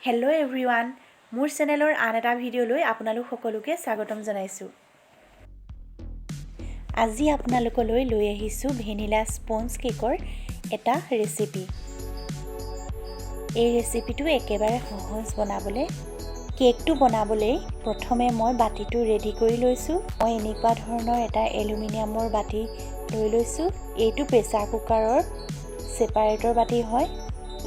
Hello' everyone, মোৰ চেনেলৰ আন এটা ভিডিঅ'লৈ আপোনালোক সকলোকে স্বাগতম জনাইছোঁ। আজি আপোনালোকলৈ লৈ আহিছোঁ ভেনিলা স্পঞ্জ কেকৰ এটা ৰেচিপি। এই ৰেচিপিটো একেবাৰে সহজ বনাবলৈ। কেকটো বনাবলৈ প্ৰথমে মই বাতিটো ৰেডি কৰি লৈছোঁ। মই এনেকুৱা ধৰণৰ এটা এলুমিনিয়ামৰ বাতি লৈ লৈছোঁ। এইটো প্ৰেছাৰ কুকাৰৰ ছেপাৰেটৰ বাতি হয়।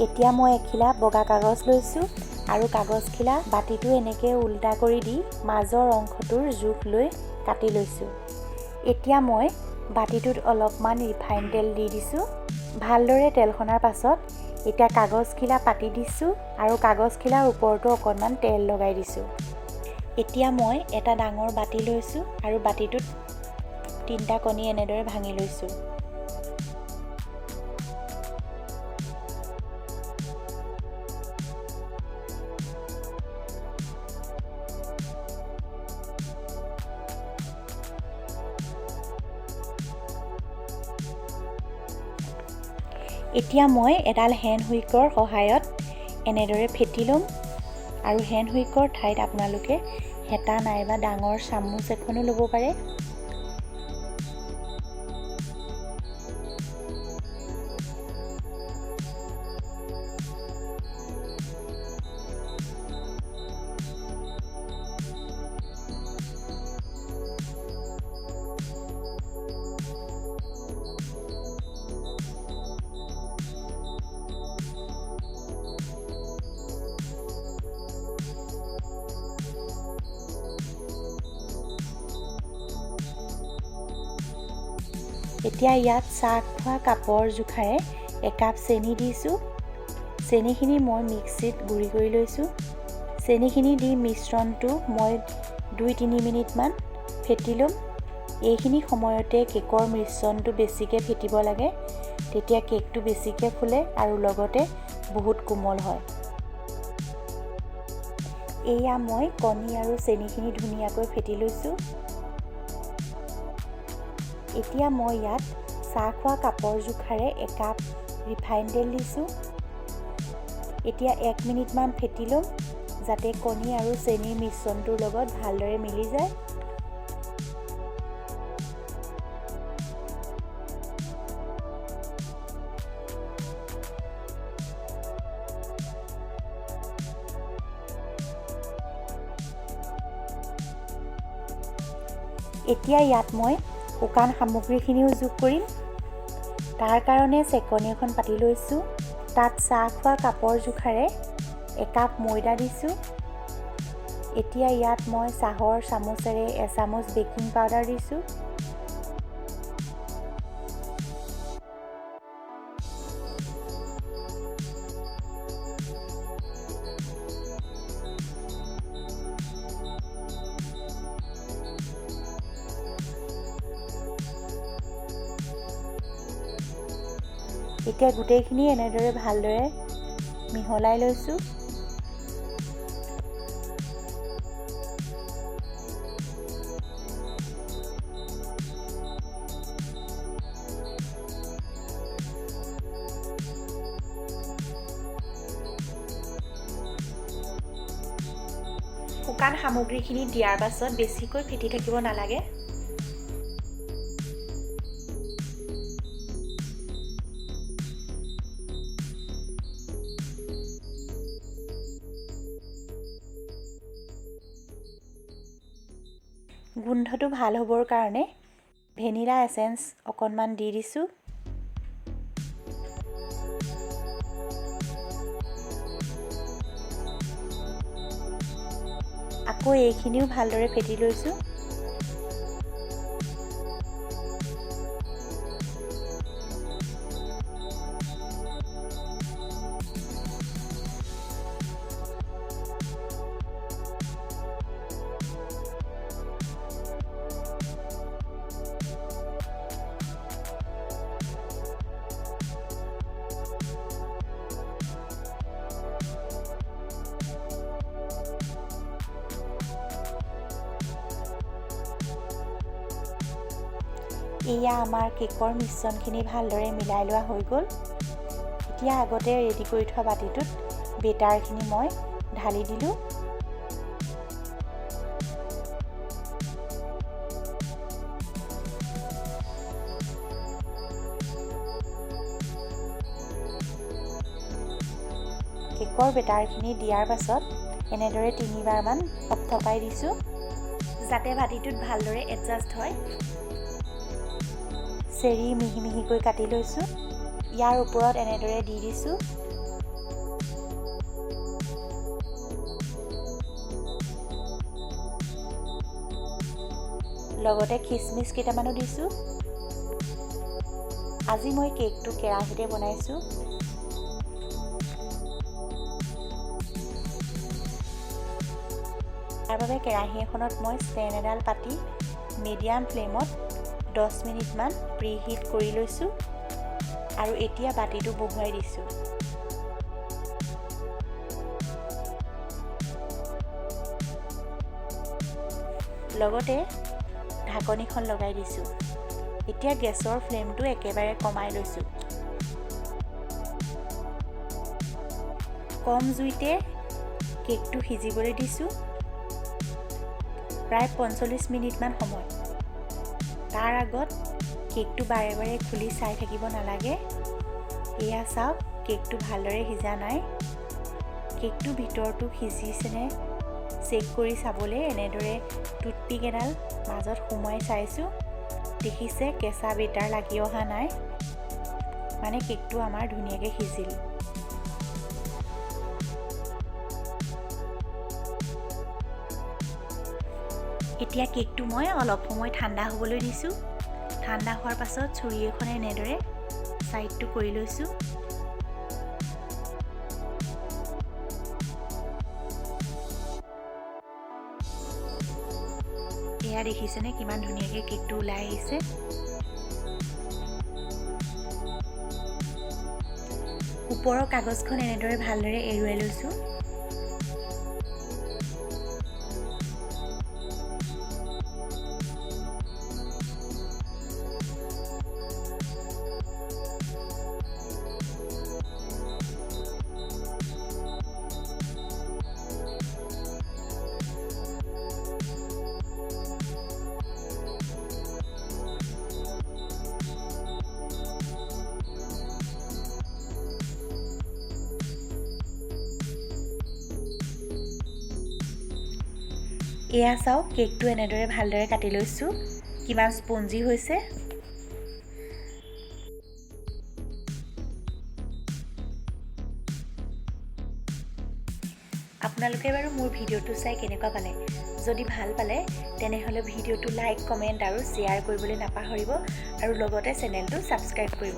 এতিয়া মই এখিলা বগা কাগজ লৈছোঁ আৰু কাগজখিলা বাতিটো এনেকৈ উল্টা কৰি দি মাজৰ অংশটোৰ জোখ লৈ কাটি লৈছোঁ। এতিয়া মই বাতিটোত অলপমান ৰিফাইন তেল দি দিছোঁ। ভালদৰে তেল সনাৰ পাছত এতিয়া কাগজখিলা পাতি দিছোঁ আৰু কাগজখিলাৰ ওপৰতো অকণমান তেল লগাই দিছোঁ। এতিয়া মই এটা ডাঙৰ বাতি লৈছোঁ আৰু বাতিটোত 3টা কণী এনেদৰে ভাঙি লৈছোঁ। এতিয়া মই এডাল হেণ্ড হুইকৰ সহায়ত এনেদৰে ফেটি ল'ম আৰু হেণ্ড হুইকৰ ঠাইত আপোনালোকে হেতা নাইবা ডাঙৰ চামুচ এখনো ল'ব পাৰে। এতিয়া ইয়াত চাহ খোৱা কাপৰ জোখাৰে একাপ চেনি দিছোঁ। চেনিখিনি মই মিক্সিত গুড়ি কৰি লৈছোঁ। চেনিখিনি দি মিশ্ৰণটো মই 2-3 মিনিটমান ফেটি ল'ম। এইখিনি সময়তে কেকৰ মিশ্ৰণটো বেছিকৈ ফেটিব লাগে, তেতিয়া কেকটো বেছিকৈ ফুলে আৰু লগতে বহুত কোমল হয়। এয়া মই কণী আৰু চেনিখিনি ধুনীয়াকৈ ফেটি লৈছোঁ। এতিয়া মই ইয়াত চাহ খোৱা কাপৰ জোখাৰে একাপ ৰিফাইন তেল দিছোঁ। এতিয়া 1 মিনিটমান ফেটি ল'ম যাতে কণী আৰু চেনিৰ মিশ্ৰণটোৰ লগত ভালদৰে মিলি যায়। এতিয়া ইয়াত মই শুকান সামগ্ৰীখিনিও যোগ কৰিম। তাৰ কাৰণে চেকনি এখন পাতি লৈছোঁ। তাত চাহ খোৱা কাপৰ জোখাৰে একাপ ময়দা দিছোঁ। এতিয়া ইয়াত মই চাহৰ চামুচেৰে এচামুচ বেকিং পাউডাৰ দিছোঁ। এতিয়া গোটেইখিনি এনেদৰে ভালদৰে মিহলাই লৈছোঁ। শুকান সামগ্ৰীখিনি দিয়াৰ পাছত বেছিকৈ ফেটি থাকিব নালাগে। গোন্ধটো ভাল হ'বৰ কাৰণে ভেনিলা এছেন্স অকণমান দি দিছোঁ। আকৌ এইখিনিও ভালদৰে ফেটি লৈছোঁ। এয়া আমাৰ কেকৰ মিশ্ৰণখিনি ভালদৰে মিলাই লোৱা হৈ গ'ল। এতিয়া আগতে ৰেডি কৰি থোৱা বাতিটোত বেটাৰখিনি মই ঢালি দিলোঁ। কেকৰ বেটাৰখিনি দিয়াৰ পাছত এনেদৰে 3বাৰমান থপথপাই দিছোঁ যাতে বাতিটোত ভালদৰে এডজাষ্ট হয়। চেৰি মিহি মিহিকৈ কাটি লৈছোঁ। ইয়াৰ ওপৰত এনেদৰে দি দিছোঁ। লগতে খিচমিচ কেইটামানো দিছোঁ। আজি মই কেকটো কেৰাহীতে বনাইছোঁ। তাৰ বাবে কেৰাহী এখনত মই ষ্টেণ্ড এডাল পাতি মিডিয়াম ফ্লেমত 10 মিনিটমান প্ৰিহিট কৰি লৈছোঁ আৰু এতিয়া বাতিটো বহুৱাই দিছোঁ। লগতে ঢাকনিখন লগাই দিছোঁ। এতিয়া গেছৰ ফ্লেমটো একেবাৰে কমাই লৈছোঁ। কম জুইতে কেকটো সিজিবলৈ দিছোঁ প্ৰায় 45 মিনিটমান সময়। তাৰ আগত কেকটো বাৰে বাৰে খুলি চাই থাকিব নালাগে। এয়া চাওক, কেকটো ভালদৰে সিজা নাই। কেকটো ভিতৰটো সিজিছেনে চেক কৰি চাবলৈ এনেদৰে টুথপিক এডাল মাজত সোমোৱাই চাইছোঁ। দেখিছে কেঁচা বেটাৰ লাগি অহা নাই, মানে কেকটো আমাৰ ধুনীয়াকৈ সিজিল। এতিয়া কেকটো মই অলপ সময় ঠাণ্ডা হ'বলৈ দিছোঁ। ঠাণ্ডা হোৱাৰ পাছত ছুৰী এখনে এনেদৰে ছাইডটো কৰি লৈছোঁ। এয়া দেখিছেনে কিমান ধুনীয়াকৈ কেকটো ওলাই আহিছে। ওপৰৰ কাগজখন এনেদৰে ভালদৰে এৰুৱাই লৈছোঁ। এয়া চাওক, কেকটো এনেদৰে ভালদৰে কাটি লৈছোঁ। কিমান স্পঞ্জি হৈছে। আপোনালোকে বাৰু মোৰ ভিডিঅ'টো চাই কেনেকুৱা পালে? যদি ভাল পালে তেনেহ'লে ভিডিঅ'টো লাইক, কমেণ্ট আৰু শ্বেয়াৰ কৰিবলৈ নাপাহৰিব আৰু লগতে চেনেলটো ছাবস্ক্ৰাইব কৰিব।